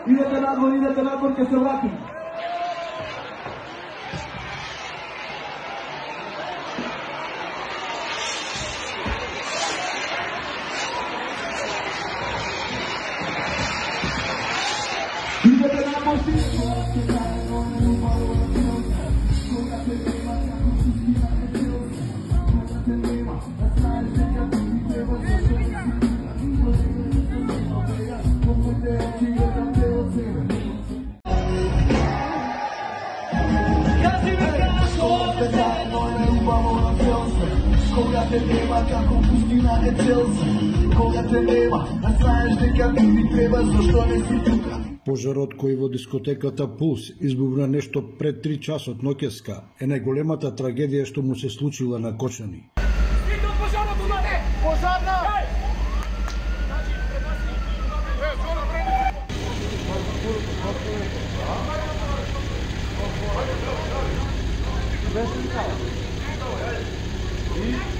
Idete nadvor, que se vratim. Idete nadvor, Кога те нема, како пустина е целта. Кога те нема, а знаеш дека ти ти треба, зашто не си тука? Пожарот кој во дискотеката Пулс избувна нешто пред 3 часот ноќеска е најголемата трагедија што му се случила на Кочани. Свито пожарот ударе! Пожарна! Значи,